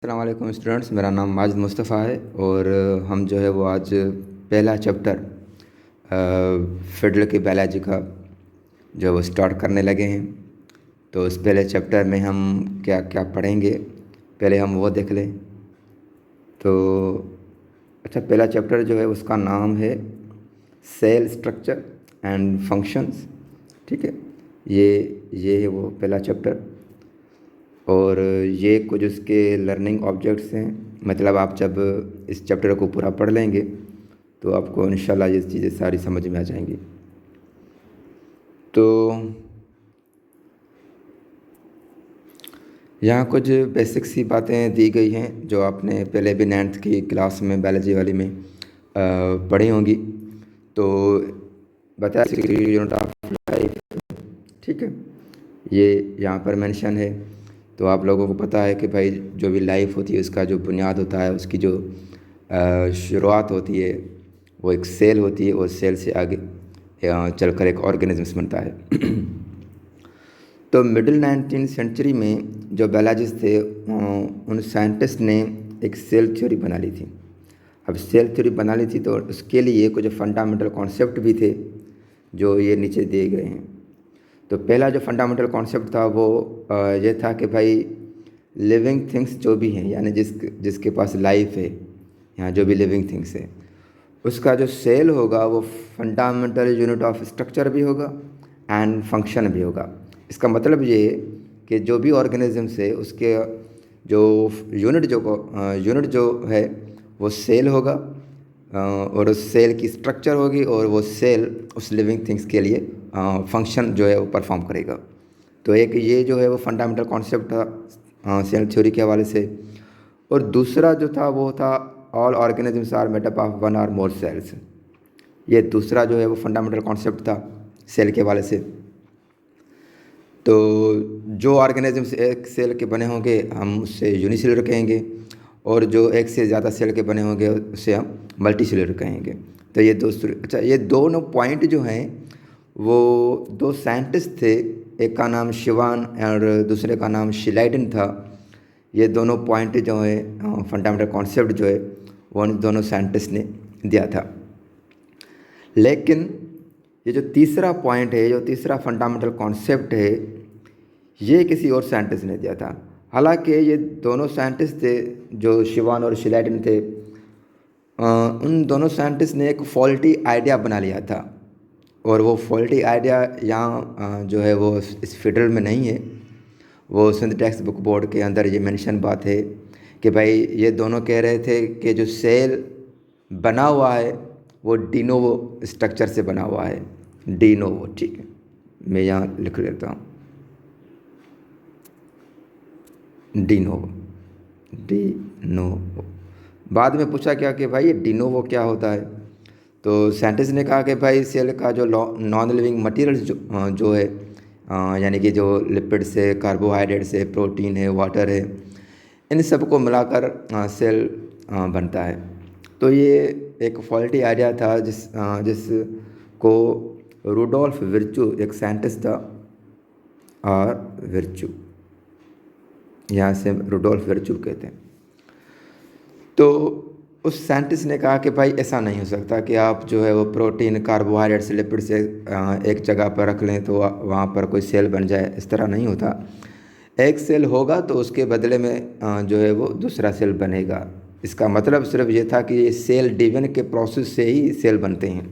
अस्सलाम वालेकुम स्टूडेंट्स, मेरा नाम माजिद मुस्तफ़ा है और हम जो है वो आज पहला चैप्टर फेडरल की बायोलॉजी का जो वो स्टार्ट करने लगे हैं। तो इस पहले चैप्टर में हम क्या क्या पढ़ेंगे, पहले हम वो देख लें। तो अच्छा, पहला चैप्टर जो है उसका नाम है सेल स्ट्रक्चर एंड फंक्शंस। ठीक है, ये है वो पहला चैप्टर और ये कुछ उसके लर्निंग ऑब्जेक्ट्स हैं। मतलब आप जब इस चैप्टर को पूरा पढ़ लेंगे तो आपको इंशाल्लाह ये चीज़ें सारी समझ में आ जाएंगी। तो यहाँ कुछ बेसिक सी बातें दी गई हैं जो आपने पहले भी 9th की क्लास में बायोलॉजी वाली में पढ़ी होंगी। तो बताया यूनिट ऑफ लाइफ, ठीक है, ये यहाँ पर मेंशन है। तो आप लोगों को पता है कि भाई जो भी लाइफ होती है उसका जो बुनियाद होता है, उसकी जो शुरुआत होती है वो एक सेल होती है और सेल से आगे चलकर एक ऑर्गेनिज्म बनता है। तो मिडिल 19th सेंचुरी में जो बायोलॉजिस्ट थे उन साइंटिस्ट ने एक सेल थ्योरी बना ली थी। अब सेल थ्योरी बना ली थी तो उसके लिए कुछ फंडामेंटल कॉन्सेप्ट भी थे जो ये नीचे दिए गए हैं। तो पहला जो फंडामेंटल कॉन्सेप्ट था वो ये था कि भाई लिविंग थिंग्स जो भी हैं, यानी जिसके पास लाइफ है, यहाँ जो भी लिविंग थिंग्स है, उसका जो सेल होगा वो फंडामेंटल यूनिट ऑफ स्ट्रक्चर भी होगा एंड फंक्शन भी होगा। इसका मतलब ये है कि जो भी ऑर्गेनिज्म्स है उसके जो यूनिट जो है वो सेल होगा और उस सेल की स्ट्रक्चर होगी और वो सेल उस लिविंग थिंग्स के लिए फंक्शन जो है वो परफॉर्म करेगा। तो एक ये जो है वो फंडामेंटल कॉन्सेप्ट था सेल थ्योरी के हवाले से। और दूसरा जो था वो था all organisms are made up of one और मोर सेल्स। ये दूसरा जो है वो फंडामेंटल कॉन्सेप्ट था सेल के हवाले से। तो जो ऑर्गेनिजम्स एक सेल के बने होंगे हम उससे यूनिसेलुलर कहेंगे और जो एक से ज़्यादा सेल के बने होंगे उससे हम मल्टीसेलुलर कहेंगे। तो ये ये दोनों पॉइंट जो हैं वो दो साइंटिस्ट थे, एक का नाम शिवान और दूसरे का नाम शिलाइडन था। ये दोनों पॉइंट जो है फंडामेंटल कॉन्सेप्ट जो है वो उन दोनों साइंटिस्ट ने दिया था। लेकिन ये जो तीसरा पॉइंट है, जो तीसरा फंडामेंटल कॉन्सेप्ट है, ये किसी और साइंटिस्ट ने दिया था। हालांकि ये दोनों साइंटिस्ट थे जो शिवान और शिलाइडन थे, उन दोनों साइंटिस्ट ने एक फॉल्टी आइडिया बना लिया था और वो फॉल्टी आइडिया यहाँ जो है वो इस फेडरल में नहीं है। वो सिंध टेक्स्ट बुक बोर्ड के अंदर ये मेंशन बात है कि भाई ये दोनों कह रहे थे कि जो सेल बना हुआ है वो डिनोवो स्ट्रक्चर से बना हुआ है। डिनोवो, ठीक है, मैं यहाँ लिख लेता हूँ, डिनोवो। बाद में पूछा क्या कि भाई ये डिनोवो क्या होता है। तो साइंटिस्ट ने कहा कि भाई सेल का जो नॉन लिविंग मटेरियल्स जो है, यानी कि जो लिपिड्स है, कार्बोहाइड्रेट्स है, प्रोटीन है, वाटर है, इन सब को मिलाकर सेल बनता है। तो ये एक फॉल्टी आइडिया था जिसको रूडोल्फ विर्चू, एक साइंटिस्ट था, और विर्चू यहाँ से रूडोल्फ विर्चू कहते हैं। तो उस साइंटिस्ट ने कहा कि भाई ऐसा नहीं हो सकता कि आप जो है वो प्रोटीन, कार्बोहाइड्रेट्स, लिपिड से एक जगह पर रख लें तो वहाँ पर कोई सेल बन जाए। इस तरह नहीं होता। एक सेल होगा तो उसके बदले में जो है वो दूसरा सेल बनेगा। इसका मतलब सिर्फ ये था कि ये सेल डिवीजन के प्रोसेस से ही सेल बनते हैं।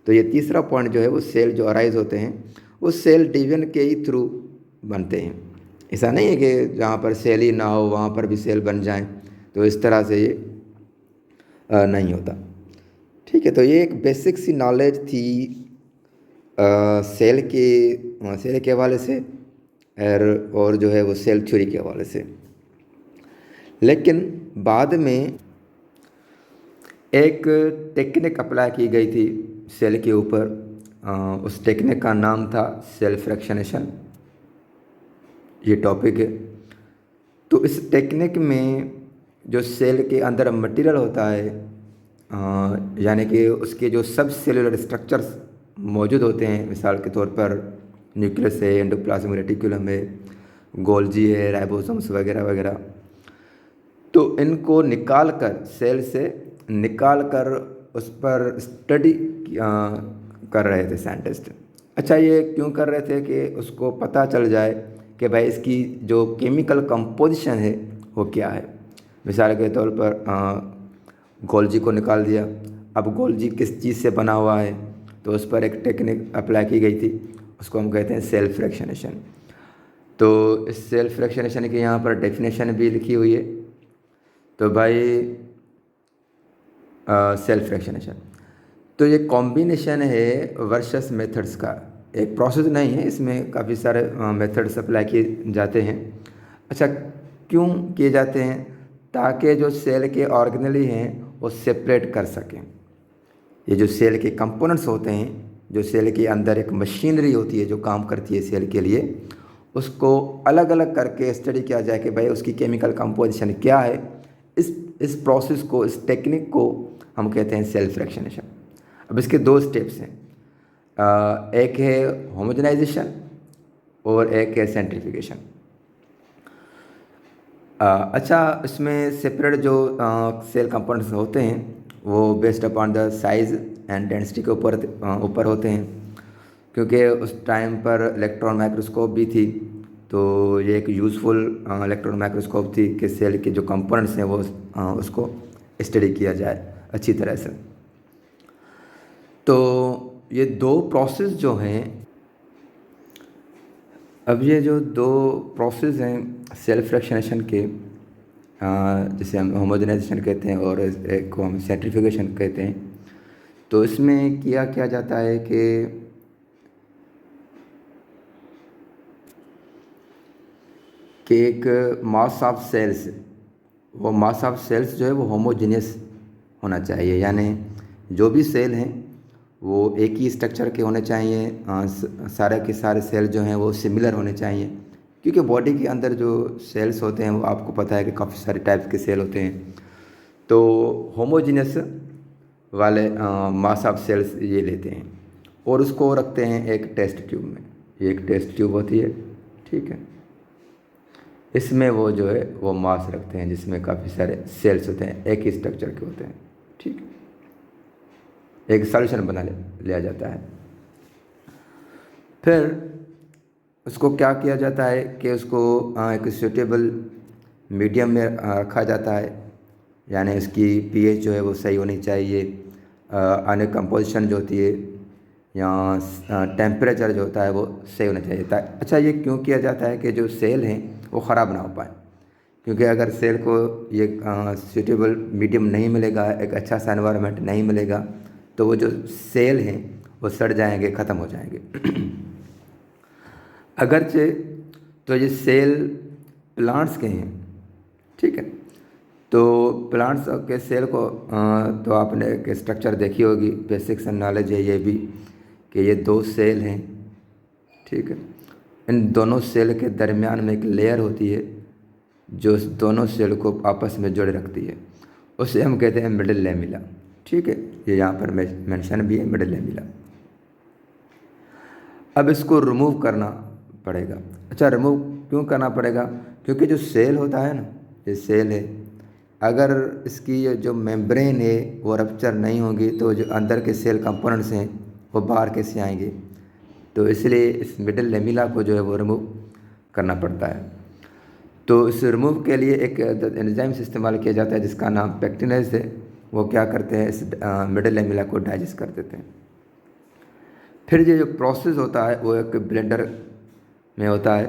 तो ये तीसरा पॉइंट जो है वो सेल जो अराइज होते हैं वो सेल डिवीजन के ही थ्रू बनते हैं। ऐसा नहीं है कि जहाँ पर सेल ही ना हो वहाँ पर भी सेल बन जाएं, तो इस तरह से ये नहीं होता। ठीक है, तो ये एक बेसिक सी नॉलेज थी सेल के हवाले से और जो है वो सेल थ्योरी के हवाले से। लेकिन बाद में एक टेक्निक अप्लाई की गई थी सेल के ऊपर। उस टेक्निक का नाम था सेल फ्रैक्शनेशन। ये टॉपिक है। तो इस टेक्निक में जो सेल के अंदर मटेरियल होता है, यानी कि उसके जो सब सेलुलर स्ट्रक्चर्स मौजूद होते हैं, मिसाल के तौर पर न्यूक्लियस है, एंडोप्लाज्मिक रेटिकुलम है, गोल्जी है, राइबोसोम्स वगैरह वगैरह, तो इनको निकाल कर, सेल से निकाल कर उस पर स्टडी कर रहे थे साइंटिस्ट। अच्छा, ये क्यों कर रहे थे कि उसको पता चल जाए कि भाई इसकी जो केमिकल कंपोजिशन है वो क्या है। मिसाल के तौर पर गोल्जी को निकाल दिया। अब गोल्जी किस चीज़ से बना हुआ है, तो उस पर एक टेक्निक अप्लाई की गई थी, उसको हम कहते हैं सेल फ्रैक्शनेशन। तो इस सेल फ्रैक्शनेशन की यहाँ पर डेफिनेशन भी लिखी हुई है। तो भाई सेल फ्रैक्शनेशन, तो ये कॉम्बिनेशन है वर्सेस मेथड्स का, एक प्रोसेस नहीं है, इसमें काफ़ी सारे मेथड्स अप्लाई किए जाते हैं। अच्छा, क्यों किए जाते हैं? ताकि जो सेल के ऑर्गेनेली हैं वो सेपरेट कर सकें। ये जो सेल के कंपोनेंट्स होते हैं, जो सेल के अंदर एक मशीनरी होती है जो काम करती है सेल के लिए, उसको अलग अलग करके स्टडी किया जाए कि भाई उसकी केमिकल कंपोजिशन क्या है। इस प्रोसेस को, इस टेक्निक को हम कहते हैं सेल फ्रैक्शनेशन। अब इसके दो स्टेप्स हैं, एक है होमोजेनाइजेशन और एक है सेंट्रीफ्यूगेशन। अच्छा, इसमें सेपरेट जो सेल कंपोनेंट्स होते हैं वो based upon the size and density के ऊपर होते हैं, क्योंकि उस टाइम पर इलेक्ट्रॉन माइक्रोस्कोप भी थी, तो ये एक यूज़फुल इलेक्ट्रॉन माइक्रोस्कोप थी कि सेल के जो कंपोनेंट्स हैं वो उसको स्टडी किया जाए अच्छी तरह से। तो ये दो प्रोसेस जो हैं, अब ये जो दो प्रोसेस हैं सेल फ्रैक्शनेशन के, जिसे हम होमोजेनाइजेशन कहते हैं और एक को हम सेंट्रीफ्यूगेशन कहते हैं, तो इसमें किया क्या जाता है कि एक मास ऑफ सेल्स, वो मास ऑफ सेल्स जो है वो होमोजेनियस होना चाहिए, यानी जो भी सेल हैं वो एक ही स्ट्रक्चर के होने चाहिए, सारे के सारे सेल जो हैं वो सिमिलर होने चाहिए, क्योंकि बॉडी के अंदर जो सेल्स होते हैं वो आपको पता है कि काफ़ी सारे टाइप के सेल होते हैं। तो होमोजेनियस वाले मास ऑफ सेल्स ये लेते हैं और उसको रखते हैं एक टेस्ट ट्यूब में। ये एक टेस्ट ट्यूब होती है, ठीक है, इसमें वो जो है वो मास रखते हैं जिसमें काफ़ी सारे सेल्स होते हैं, एक ही स्ट्रक्चर के होते हैं, ठीक है। एक सॉल्यूशन बना लिया जाता है। फिर उसको क्या किया जाता है कि उसको एक सूटेबल मीडियम में रखा जाता है, यानी इसकी पीएच जो है वो सही होनी चाहिए, अन्य कंपोजिशन जो होती है या टेम्परेचर जो होता है वो सही होना चाहिए। अच्छा, ये क्यों किया जाता है कि जो सेल हैं वो ख़राब ना हो पाए, क्योंकि अगर सेल को ये सूटेबल मीडियम नहीं मिलेगा, एक अच्छा सा एनवायरनमेंट नहीं मिलेगा, तो वो जो सेल हैं वो सड़ जाएंगे, ख़त्म हो जाएंगे। अगरचे तो ये सेल प्लांट्स के हैं, ठीक है, तो प्लांट्स के सेल को तो आपने एक स्ट्रक्चर देखी होगी, बेसिक्स नॉलेज है ये भी, कि ये दो सेल हैं, ठीक है। इन दोनों सेल के दरमियान में एक लेयर होती है जो इस दोनों सेल को आपस में जोड़े रखती है, उसे हम कहते हैं मिडिल लैमिला, ठीक है। ये यहाँ पर मेंशन भी है, मिडिल लैमिला। अब इसको रिमूव करना पड़ेगा। अच्छा, रिमूव क्यों करना पड़ेगा? क्योंकि जो सेल होता है ना, ये सेल है, अगर इसकी जो मेम्ब्रेन है वो रप्चर नहीं होगी तो जो अंदर के सेल कंपोनेंट्स हैं वो बाहर कैसे आएंगे, तो इसलिए इस मिडिल लेमिला को जो है वो रिमूव करना पड़ता है। तो इस रिमूव के लिए एक एंजाइम से इस्तेमाल किया जाता है जिसका नाम पेक्टिनेज है। वो क्या करते हैं, इस मिडिल लेमिला को डाइजेस्ट कर देते हैं। फिर ये जो प्रोसेस होता है वो एक ब्लेंडर में होता है,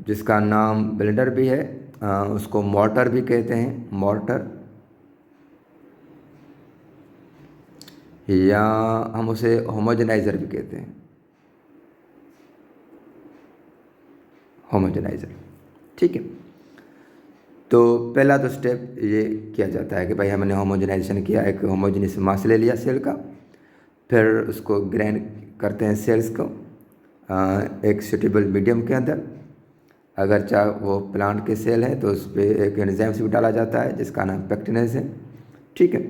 जिसका नाम ब्लेंडर भी है, उसको मॉर्टर भी कहते हैं, मॉर्टर, या हम उसे होमोजेनाइज़र भी कहते हैं, होमोजेनाइज़र, ठीक है। तो पहला तो स्टेप ये किया जाता है कि भाई हमने होमोजेनाइजेशन किया, एक होमोजेनियस मास ले लिया सेल का, फिर उसको ग्राइंड करते हैं सेल्स को एक सूटेबल मीडियम के अंदर। अगर चाहे वो प्लांट के सेल है तो उस पर एक एंजाइम भी डाला जाता है जिसका नाम पेक्टिनेज है, ठीक है।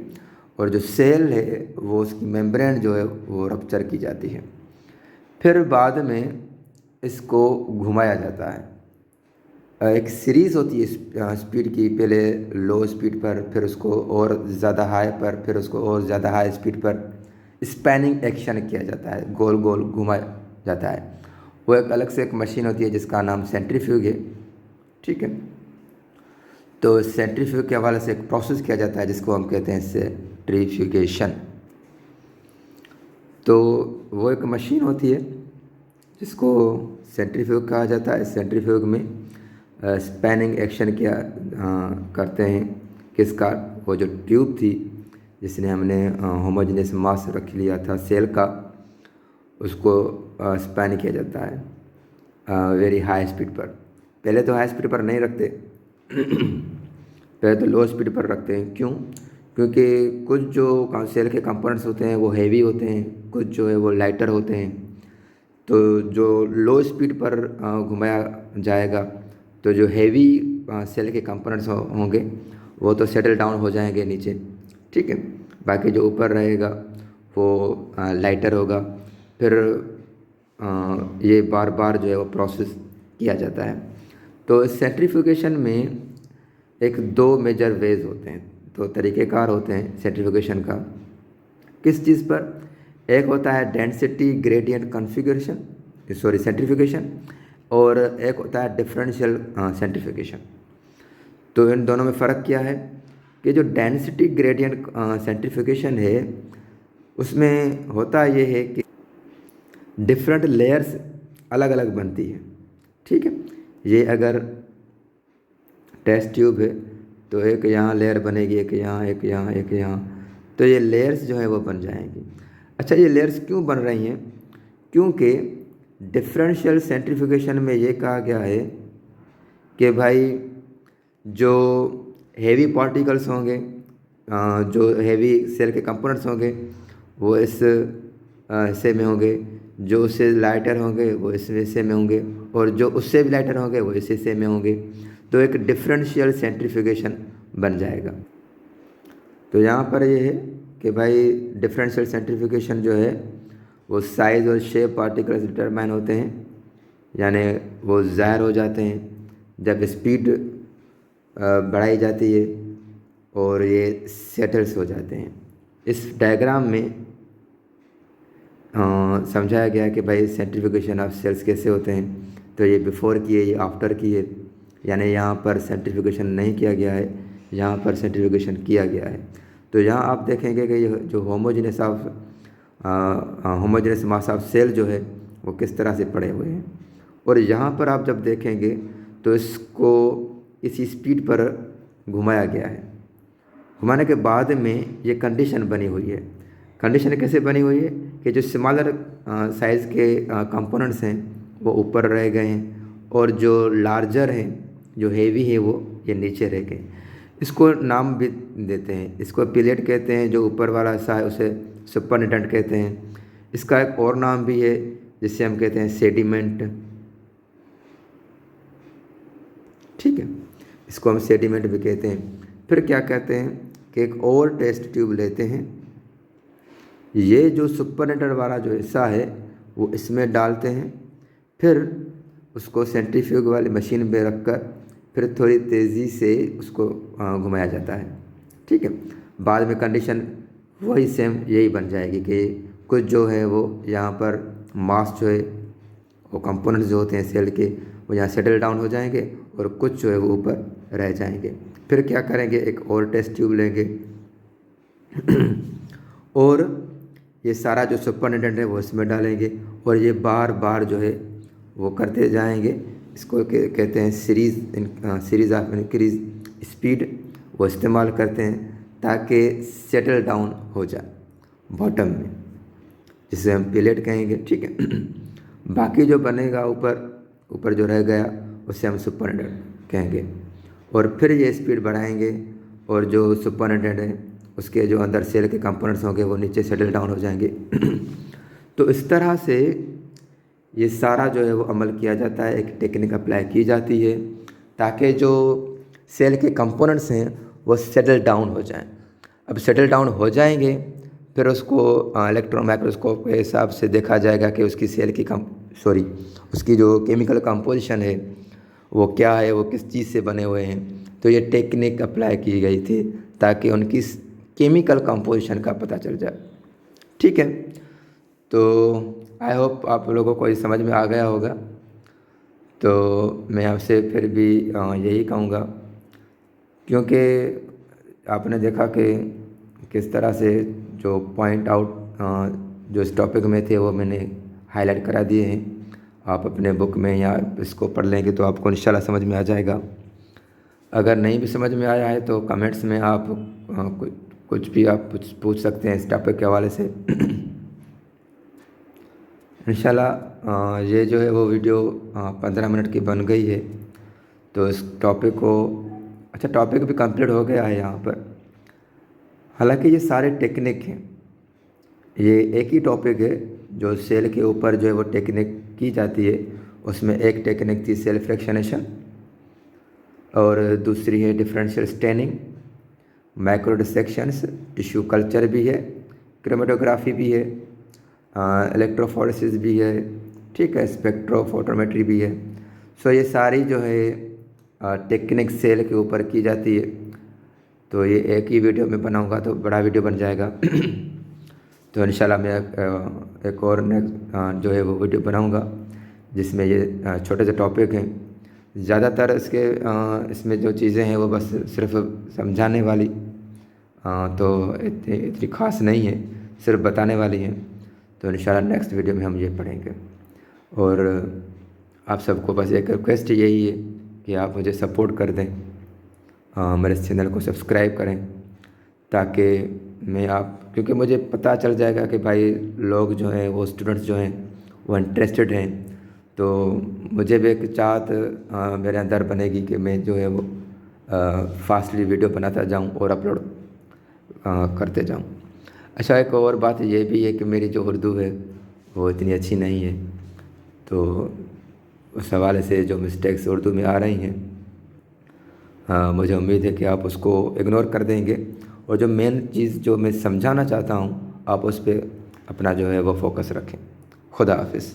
और जो सेल है वो उसकी मेम्ब्रेन जो है वो रप्चर की जाती है। फिर बाद में इसको घुमाया जाता है, एक सीरीज़ होती है स्पीड की, पहले लो स्पीड पर, फिर उसको और ज़्यादा हाई पर, फिर उसको और ज़्यादा हाई स्पीड पर स्पैनिंग एक्शन किया जाता है, गोल गोल घुमाया जाता है। वो एक अलग से एक मशीन होती है जिसका नाम सेंट्रीफ्यूग है। ठीक है, तो सेंट्रीफ्यूग के हवाले से एक प्रोसेस किया जाता है जिसको हम कहते हैं सेंट्रीफ्यूगेशन। तो वो एक मशीन होती है जिसको सेंट्रीफ्यूग कहा जाता है। सेंट्रीफ्यूग में स्पैनिंग एक्शन किया करते हैं। किसका? वो जो ट्यूब थी जिसने हमने होमोजेनियस मास रख लिया था सेल का, उसको स्पैन किया जाता है वेरी हाई स्पीड पर। पहले तो हाई स्पीड पर नहीं रखते पहले तो लो स्पीड पर रखते हैं। क्यों? क्योंकि कुछ जो सेल के कंपोनेंट्स होते हैं वो हैवी होते हैं, कुछ जो है वो लाइटर होते हैं। तो जो लो स्पीड पर घुमाया जाएगा तो जो हैवी सेल के कंपोनेंट्स होंगे वो तो सेटल डाउन हो जाएंगे नीचे। ठीक है, बाकी जो ऊपर रहेगा वो लाइटर होगा। फिर ये बार बार जो है वो प्रोसेस किया जाता है। तो सेंट्रीफ्यूगेशन में एक दो मेजर वेज होते हैं, दो तरीक़ेकार होते हैं सेंट्रीफ्यूगेशन का। किस चीज़ पर? एक होता है density gradient configuration, sorry centrifugation, और एक होता है डिफरेंशियल सेंट्रीफ्यूगेशन। तो इन दोनों में फ़र्क क्या है कि जो डेंसिटी ग्रेडियंट सेंट्रीफ्यूगेशन है उसमें होता ये है कि डिफरेंट लेयर्स अलग अलग बनती है। ठीक है, ये अगर टेस्ट ट्यूब है तो एक यहाँ लेयर बनेगी, एक यहाँ, एक यहाँ, एक यहाँ, तो ये लेयर्स जो है वो बन जाएंगी। अच्छा, ये लेयर्स क्यों बन रही हैं? क्योंकि डिफरेंशियल सेंट्रीफ्यूगेशन में ये कहा गया है कि भाई जो हेवी पार्टिकल्स होंगे, जो हेवी सेल के कंपोनेंट्स होंगे वो इस हिस्से में होंगे, जो उससे लाइटर होंगे वो इस हिस्से में होंगे, और जो उससे भी लाइटर होंगे वो इस हिस्से में होंगे। तो एक डिफरेंशियल सेंट्रीफ्यूगेशन बन जाएगा। तो यहाँ पर ये है कि भाई डिफरेंशियल सेंट्रीफ्यूगेशन जो है वो साइज़ और शेप पार्टिकल्स डिटरमाइन होते हैं, यानी वो ज़ाहिर हो जाते हैं जब स्पीड बढ़ाई जाती है और ये सेटल्स हो जाते हैं। इस डायग्राम में समझाया गया है कि भाई सेंट्रीफ्यूगेशन ऑफ सेल्स कैसे होते हैं। तो ये बिफ़ोर की है, ये आफ्टर की है, यानी यहाँ पर सेंट्रीफ्यूगेशन नहीं किया गया है, यहाँ पर सेंट्रीफ्यूगेशन किया गया है। तो यहाँ आप देखेंगे कि ये जो होमोजेनियस मास ऑफ सेल जो है वो किस तरह से पड़े हुए हैं। और यहाँ पर आप जब देखेंगे तो इसको इसी स्पीड पर घुमाया गया है। घुमाने के बाद में ये कंडीशन बनी हुई है। कंडीशन कैसे बनी हुई है कि जो स्मॉलर साइज़ के कंपोनेंट्स हैं वो ऊपर रह गए हैं, और जो लार्जर हैं, जो हेवी है, वो ये नीचे रह गए। इसको नाम भी देते हैं, इसको पिलेट कहते हैं, जो ऊपर वाला हिस्सा है उसे सुपरनेटेंट कहते हैं। इसका एक और नाम भी है जिसे हम कहते हैं सेडिमेंट। ठीक है, इसको हम सेडिमेंट भी कहते हैं। फिर क्या कहते हैं कि एक और टेस्ट ट्यूब लेते हैं, ये जो सुपरनेटेंट वाला जो हिस्सा है वो इसमें डालते हैं, फिर उसको सेंट्रीफ्यूग वाली मशीन में रखकर फिर थोड़ी तेज़ी से उसको घुमाया जाता है। ठीक है, बाद में कंडीशन वही सेम यही बन जाएगी कि कुछ जो है वो यहाँ पर मास जो है वो कंपोनेंट्स जो होते हैं सेल के वो यहाँ सेटल डाउन हो जाएंगे, और कुछ जो है वो ऊपर रह जाएंगे। फिर क्या करेंगे, एक और टेस्ट ट्यूब लेंगे और ये सारा जो सुपरनेटेंट है वो इसमें डालेंगे, और ये बार बार जो है वो करते जाएंगे। इसको कहते हैं सीरीज़ ऑफ इंक्रीज स्पीड, वो इस्तेमाल करते हैं ताकि सेटल डाउन हो जाए बॉटम में, जिसे हम पिलेट कहेंगे। ठीक है, बाकी जो बनेगा ऊपर जो रह गया उसे हम सुपरनेटेंट कहेंगे, और फिर ये स्पीड बढ़ाएंगे, और जो सुपरनेटेंट है उसके जो अंदर सेल के कंपोनेंट्स होंगे वो नीचे सेटल डाउन हो जाएंगे। तो इस तरह से ये सारा जो है वो अमल किया जाता है, एक टेक्निक अप्लाई की जाती है ताकि जो सेल के कंपोनेंट्स हैं वो सेटल डाउन हो जाएं। अब सेटल डाउन हो जाएंगे फिर उसको इलेक्ट्रॉन माइक्रोस्कोप के हिसाब से देखा जाएगा कि उसकी उसकी जो केमिकल कंपोजिशन है वो क्या है, वो किस चीज़ से बने हुए हैं। तो ये टेक्निक अप्लाई की गई थी ताकि उनकी केमिकल कंपोजिशन का पता चल जाए। ठीक है, तो आई होप आप लोगों को ये समझ में आ गया होगा। तो मैं आपसे फिर भी यही कहूँगा, क्योंकि आपने देखा कि किस तरह से जो पॉइंट आउट जो इस टॉपिक में थे वो मैंने हाईलाइट करा दिए हैं। आप अपने बुक में या इसको पढ़ लेंगे तो आपको इंशाल्लाह समझ में आ जाएगा। अगर नहीं भी समझ में आया है तो कमेंट्स में आप कुछ भी आप पूछ सकते हैं इस टॉपिक के हवाले से। इंशाल्लाह ये जो है वो वीडियो 15 मिनट की बन गई है। तो इस टॉपिक को, अच्छा टॉपिक भी कंप्लीट हो गया है यहाँ पर। हालांकि ये सारे टेक्निक हैं, ये एक ही टॉपिक है जो सेल के ऊपर जो है वो टेक्निक की जाती है। उसमें एक टेक्निक थी सेल फ्रैक्शनेशन, और दूसरी है differential staining, micro dissections, tissue culture भी है, क्रोमेटोग्राफी भी है, इलेक्ट्रोफोरेसिस भी है, ठीक है, स्पेक्ट्रोफोटोमेट्री भी है। सो ये सारी जो है टेक्निक सेल के ऊपर की जाती है। तो ये एक ही वीडियो में बनाऊंगा तो बड़ा वीडियो बन जाएगा। तो इंशाल्लाह मैं एक और नेक्स्ट जो है वो वीडियो बनाऊंगा जिसमें ये छोटे से टॉपिक हैं। ज़्यादातर इसमें जो चीज़ें हैं वो बस सिर्फ समझाने वाली तो इतनी ख़ास नहीं है, सिर्फ बताने वाली हैं। तो इंशाल्लाह नेक्स्ट वीडियो में हम ये पढ़ेंगे। और आप सबको बस एक रिक्वेस्ट यही है कि आप मुझे सपोर्ट कर दें, मेरे चैनल को सब्सक्राइब करें, ताकि क्योंकि मुझे पता चल जाएगा कि भाई लोग जो हैं वो स्टूडेंट्स जो हैं वो इंटरेस्टेड हैं। तो मुझे भी एक चाहत मेरे अंदर बनेगी कि मैं जो है वो फास्टली वीडियो बनाता जाऊं और अपलोड करते जाऊं। अच्छा, एक और बात ये भी है कि मेरी जो उर्दू है वो इतनी अच्छी नहीं है, तो उस हवाले से जो मिस्टेक्स उर्दू में आ रही हैं मुझे उम्मीद है कि आप उसको इग्नोर कर देंगे, और जो मेन चीज़ जो मैं समझाना चाहता हूँ आप उस पर अपना जो है वो फोकस रखें। खुदा हाफिज़।